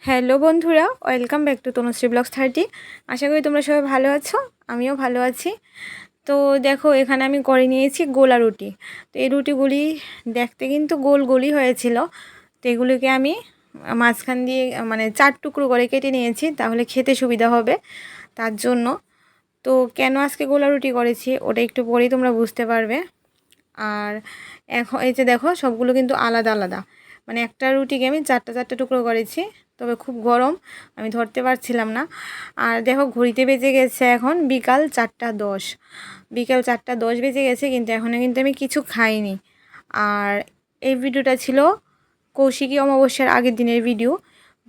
Hello বন্ধুরা, welcome back to Tanushree blogs 30। আশা করি তোমরা সবাই ভালো আছো, আমিও ভালো আছি। তো দেখো, এখানে আমি করে নিয়েছি গোলা রুটি। তো এই রুটিগুলি দেখতে কিন্তু গোল গোলই হয়েছিল। তো এগুলিকে আমি মাঝখান দিয়ে মানে 4 টুকরো করে কেটে নিয়েছি, তাহলে খেতে সুবিধা হবে তার জন্য। তো কেন আজকে গোলা রুটি করেছি ওটা একটু পরেই তোমরা বুঝতে পারবে। আর এখন এই যে দেখো, সবগুলো কিন্তু আলাদা আলাদা, মানে একটা রুটিকে আমি চারটা টুকরো করেছি। তবে খুব গরম, আমি ধরতে পারছিলাম না। আর দেখো, ঘড়িতে বেজে গেছে এখন বিকাল 4:10। বিকাল 4:10 বেজে গেছে, কিন্তু এখনও কিন্তু আমি কিছু খাইনি। আর এই ভিডিওটা ছিল কৌশিকী অমাবস্যার আগের দিনের ভিডিও।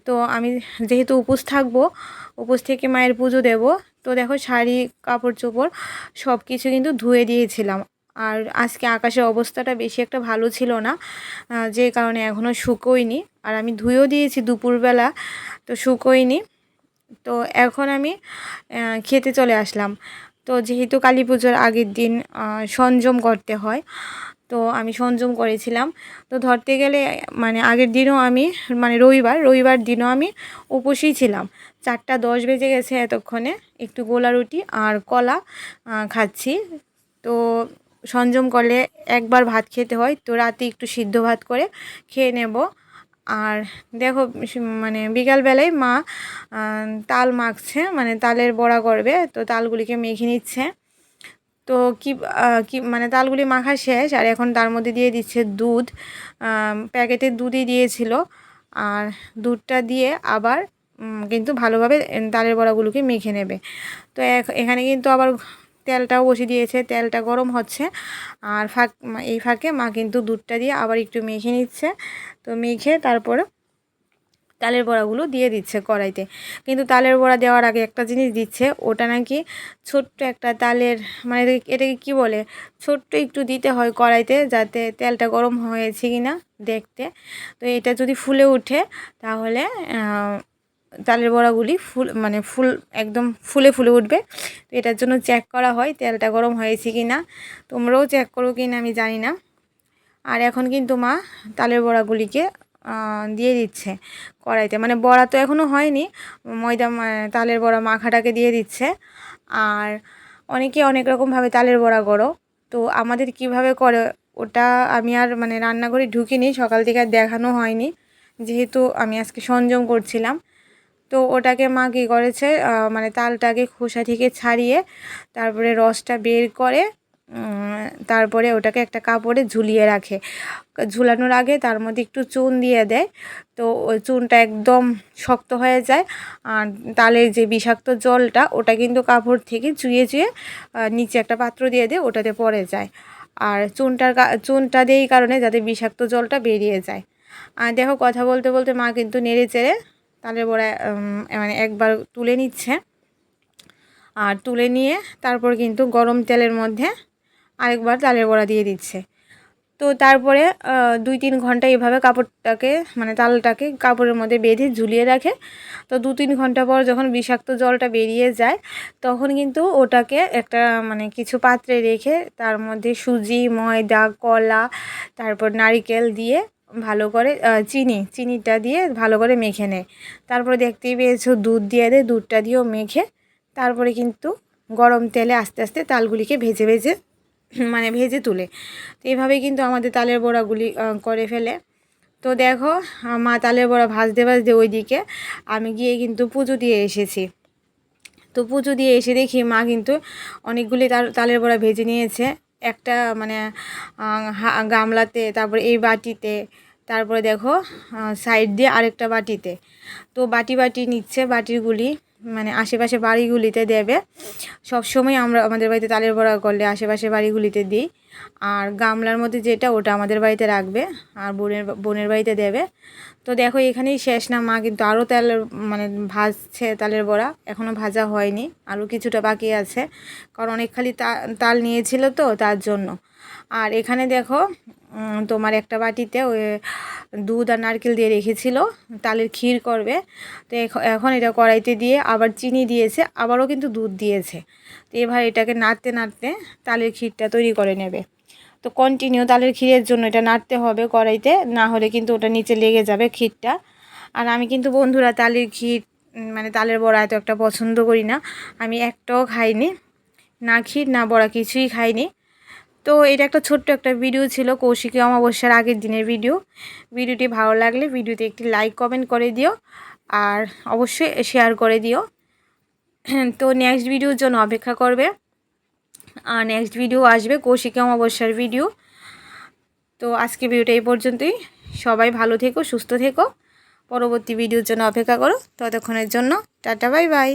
তো আমি যেহেতু উপোস থাকবো, উপোস থেকে মায়ের পুজো দেব, তো দেখো শাড়ি কাপড় চোপড় সব কিছু কিন্তু ধুয়ে দিয়েছিলাম। আর আজকে আকাশের অবস্থাটা বেশি একটা ভালো ছিল না, যে কারণে এখনও শুকোয়নি। আর আমি ধুয়েও দিয়েছি দুপুরবেলা, তো শুকোয়নি। তো এখন আমি খেতে চলে আসলাম। তো যেহেতু কালী পুজোর আগের দিন সংযম করতে হয়, তো আমি সংযম করেছিলাম। তো ধরতে গেলে মানে আগের দিনও আমি মানে রবিবার দিনও আমি উপোসই ছিলাম। 4:10 বেজে গেছে, এতক্ষণে একটু গোলা রুটি আর কলা খাচ্ছি। তো সংযম করলে একবার ভাত খেতে হয়, তো রাতে একটু সিদ্ধ ভাত করে খেয়ে নেব। আর দেখো, মানে বিকালবেলায় মা তাল মাখছে, মানে তালের বড়া করবে, তো তালগুলিকে মেখে নিচ্ছে। তো কি মানে তালগুলি মাখা শেষ, আর এখন তার মধ্যে দিয়ে দিচ্ছে দুধ। প্যাকেটের দুধই দিয়েছিল। আর দুধটা দিয়ে আবার কিন্তু ভালোভাবে তালের বড়াগুলোকে মেখে নেবে। তো এখানে কিন্তু আবার তেলটাও বসিয়ে দিয়েছে, তেলটা গরম হচ্ছে। আর এই ফাঁকে মা কিন্তু দুধটা দিয়ে আবার একটু মেখে নিচ্ছে। তো মেখে তারপরে তালের বড়াগুলো দিয়ে দিচ্ছে কড়াইতে। কিন্তু তালের বড়া দেওয়ার আগে একটা জিনিস দিচ্ছে, ওটা নাকি ছোট্ট একটা তালের, মানে এটাকে কি বলে, ছোট্ট একটু দিতে হয় কড়াইতে, যাতে তেলটা গরম হয়েছে কি না দেখতে। তো এটা যদি ফুলে ওঠে, তাহলে তালের বড়াগুলি ফুল একদম ফুলে ফুলে উঠবে। তো এটার জন্য চেক করা হয় তেলটা গরম হয়েছে কি না। তোমরাও চেক করো কি না আমি জানি না। আর এখন কিন্তু মা তালের বড়াগুলিকে দিয়ে দিচ্ছে কড়াইতে, মানে বড়া তো এখনও হয়নি, তালের বড়া মাখাটাকে দিয়ে দিচ্ছে। আর অনেকে অনেক রকমভাবে তালের বড়া করো, তো আমাদের কিভাবে করে ওটা আমি আর মানে রান্নাঘরে ঢুকিনি, সকাল থেকে আর দেখানো হয়নি, যেহেতু আমি আজকে সংযম করছিলাম। তো ওটাকে মা কী করেছে, মানে তালটাকে খোসা থেকে ছাড়িয়ে তারপরে রসটা বের করে তারপরে ওটাকে একটা কাপড়ে ঝুলিয়ে রাখে। ঝুলানোর আগে তার মধ্যে একটু চুন দিয়ে দেয়, তো ওই চুনটা একদম শক্ত হয়ে যায়। আর তালের যে বিষাক্ত জলটা, ওটা কিন্তু কাপড় থেকে চুইয়ে নিচে একটা পাত্র দিয়ে দেয়, ওটাতে পড়ে যায়। আর চুনটা দিয়ে এই কারণে যাতে বিষাক্ত জলটা বেরিয়ে যায়। আর দেখো, কথা বলতে বলতে মা কিন্তু নেড়ে চেড়ে তালের বড়া মানে একবার তুলে নিচ্ছে। আর তুলে নিয়ে তারপর কিন্তু গরম তেলের মধ্যে আরেকবার তালের বড়া দিয়ে দিচ্ছে। তো তারপরে 2-3 ঘন্টা এইভাবে কাপড়টাকে মানে তালটাকে কাপড়ের মধ্যে বেঁধে ঝুলিয়ে রাখে। তো 2-3 ঘন্টা পর যখন বিষাক্ত জলটা বেরিয়ে যায়, তখন কিন্তু ওটাকে একটা মানে কিছু পাত্রে রেখে তার মধ্যে সুজি, ময়দা, কলা, তারপর নারিকেল দিয়ে ভালো করে চিনিটা দিয়ে ভালো করে মেখে নেয়। তারপরে দেখতেই পেয়েছো দুধ দিয়ে দেয়, দুধটা দিয়েও মেখে তারপরে কিন্তু গরম তেলে আস্তে আস্তে তালগুলিকে ভেজে তুলে। তো এইভাবেই কিন্তু আমাদের তালের বড়াগুলি করে ফেলে। তো দেখো, মা তালের বড়া ভাজতে ভাজতে ওইদিকে আমি গিয়ে কিন্তু পুজো দিয়ে এসেছি। তো পুজো দিয়ে এসে দেখি মা কিন্তু অনেকগুলি তালের বড়া ভেজে নিয়েছে, একটা মানে গামলাতে, তারপরে এই বাটিতে, তারপরে দেখো সাইড দিয়ে আরেকটা বাটিতে। তো বাটি নিচ্ছে, বাটিগুলি মানে আশেপাশে বাড়িগুলিতে দেবে। সবসময় আমরা আমাদের বাড়িতে তালের বড়া করলে আশেপাশে বাড়িগুলিতে দিই। আর গামলার মধ্যে যেটা, ওটা আমাদের বাড়িতে রাখবে, আর বোনের বাড়িতে দেবে। তো দেখো, এখানেই শেষ না, মা কিন্তু আরও মানে ভাজছে তালের বড়া, এখনও ভাজা হয়নি, আরও কিছুটা বাকি আছে, কারণ অনেক খালি তাল নিয়েছিল তো তার জন্য। আর এখানে দেখো, তোমার একটা বাটিতে ওই দুধ আর নারকেল দিয়ে রেখেছিল, তালের ক্ষীর করবে। তো এখন এটা কড়াইতে দিয়ে আবার চিনি দিয়েছে, আবারও কিন্তু দুধ দিয়েছে। তো এবার এটাকে নাড়তে নাড়তে তালের ক্ষীরটা তৈরি করে নেবে। তো কন্টিনিউ তালের ক্ষীরের জন্য এটা নাড়তে হবে কড়াইতে, না হলে কিন্তু ওটা নিচে লেগে যাবে ক্ষীরটা। আর আমি কিন্তু বন্ধুরা তালের ক্ষীর মানে তালের বড়া এত একটা পছন্দ করি না, আমি একটাও খাইনি, না ক্ষীর না বড়া কিছুই খাইনি। তো এটা একটা ছোট্ট একটা ভিডিও ছিল কৌশিকী অমাবস্যার আগের দিনের ভিডিও। ভিডিওটি ভালো লাগলে ভিডিওতে একটি লাইক কমেন্ট করে দিও, আর অবশ্যই শেয়ার করে দিও। তো নেক্সট ভিডিওর জন্য অপেক্ষা করবে, আর নেক্সট ভিডিও আসবে কৌশিকী অমাবস্যার ভিডিও। তো আজকে ভিডিওটা এই পর্যন্তই। সবাই ভালো থেকো, সুস্থ থেকো, পরবর্তী ভিডিওর জন্য অপেক্ষা করো। ততক্ষণের জন্য টাটা, বাই বাই।